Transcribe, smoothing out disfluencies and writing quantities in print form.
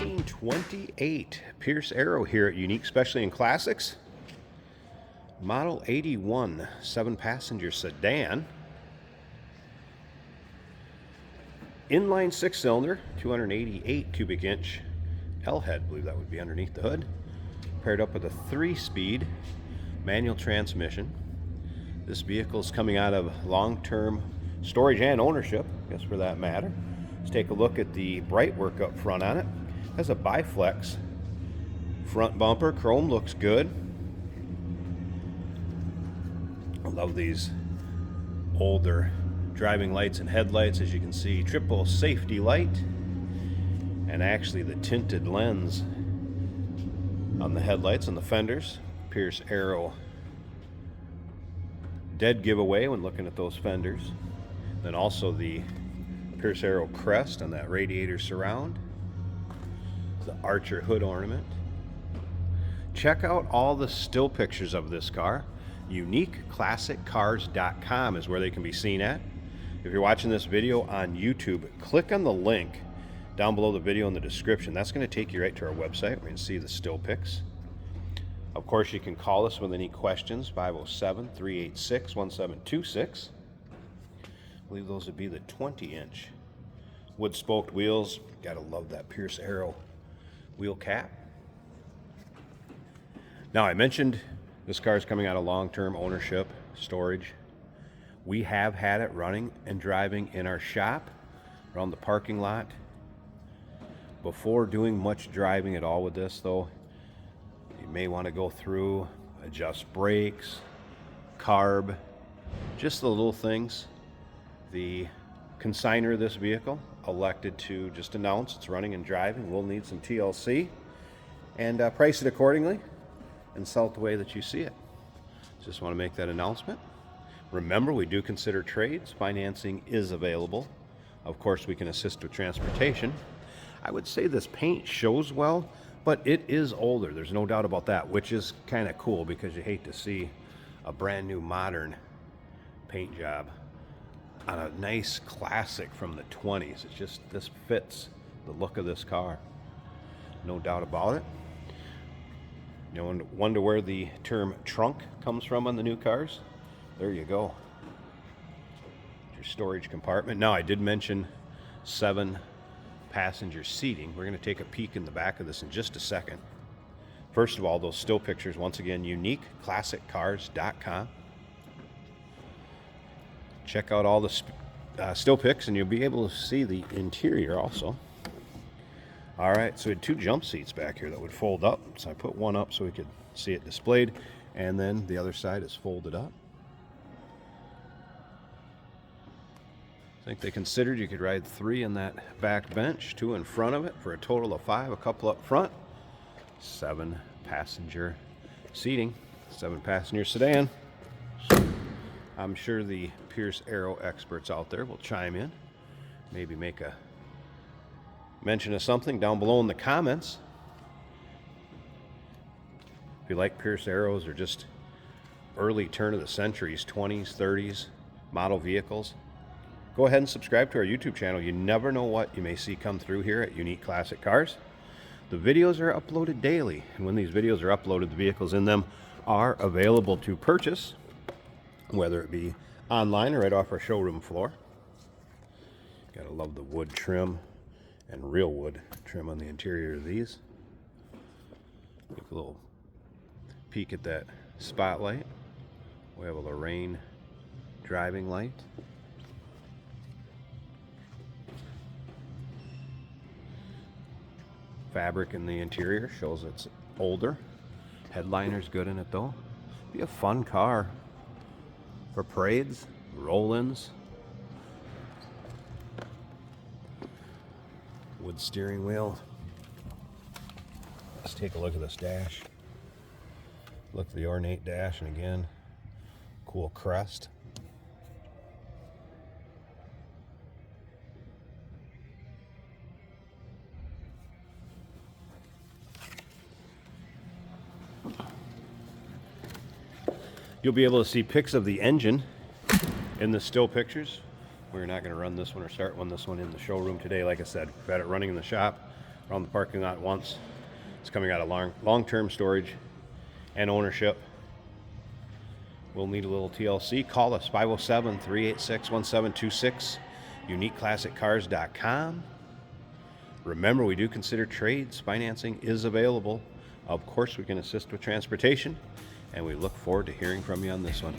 1928 Pierce Arrow here at Unique Specialty and Classics. Model 81, 7-passenger sedan. Inline 6-cylinder, 288 cubic inch L-head, I believe that would be underneath the hood. Paired up with a 3-speed manual transmission. This vehicle is coming out of long-term storage and ownership, I guess for that matter. Let's take a look at the bright work up front on it. It has a biflex front bumper. Chrome looks good. I love these older driving lights and headlights. As you can see, triple safety light, and actually the tinted lens on the headlights and the fenders. Pierce Arrow dead giveaway when looking at those fenders. Then also the Pierce Arrow crest on that radiator surround, the Archer hood ornament. Check out all the still pictures of this car. UniqueClassicCars.com is where they can be seen at. If you're watching this video on YouTube, click on the link down below the video in the description. That's going to take you right to our website where you can see the still pics. Of course, you can call us with any questions, 507-386-1726. I believe those would be the 20-inch wood-spoked wheels. Gotta love that Pierce Arrow wheel cap. Now, I mentioned this car is coming out of long-term ownership, storage. We have had it running and driving in our shop, around the parking lot. Before doing much driving at all with this, though, you may want to go through, adjust brakes, carb, just the little things. The consignor of this vehicle elected to just announce it's running and driving. We'll need some TLC and price it accordingly and sell it the way that you see it. Just want to make that announcement. Remember, we do consider trades. Financing is available. Of course, we can assist with transportation. I would say this paint shows well, but it is older. There's no doubt about that, which is kind of cool because you hate to see a brand new modern paint job on a nice classic from the 20s. It's just, this fits the look of this car. No doubt about it. You know, wonder where the term trunk comes from on the new cars? There you go. Your storage compartment. Now, I did mention 7-passenger seating. We're going to take a peek in the back of this in just a second. First of all, those still pictures, once again, UniqueClassicCars.com. Check out all the still pics and you'll be able to see the interior also. All right, so we had 2 jump seats back here that would fold up. So I put one up so we could see it displayed, and then the other side is folded up. I think they considered you could ride 3 in that back bench, 2 in front of it for a total of 5, a couple up front. 7-passenger seating, 7-passenger sedan. I'm sure the Pierce Arrow experts out there will chime in, maybe make a mention of something down below in the comments. If you like Pierce Arrows or just early turn of the centuries, 20s, 30s model vehicles, go ahead and subscribe to our YouTube channel. You never know what you may see come through here at Unique Classic Cars. The videos are uploaded daily, and when these videos are uploaded, the vehicles in them are available to purchase, whether it be online or right off our showroom floor. Gotta love the wood trim and real wood trim on the interior of these. Take a little peek at that spotlight. We have a Lorraine driving light. Fabric in the interior shows it's older. Headliner's good in it though. Be a fun car for parades, roll-ins. Wood steering wheel. Let's take a look at this dash. Look at the ornate dash, and again, cool crest. You'll be able to see pics of the engine in the still pictures. We're not going to run this one or start this one in the showroom today. Like I said, we've had it running in the shop. around the parking lot once. It's coming out of long-term storage and ownership. We'll need a little TLC. Call us 507-386-1726, uniqueclassiccars.com. Remember, we do consider trades. Financing is available. Of course, we can assist with transportation, and we look forward to hearing from you on this one.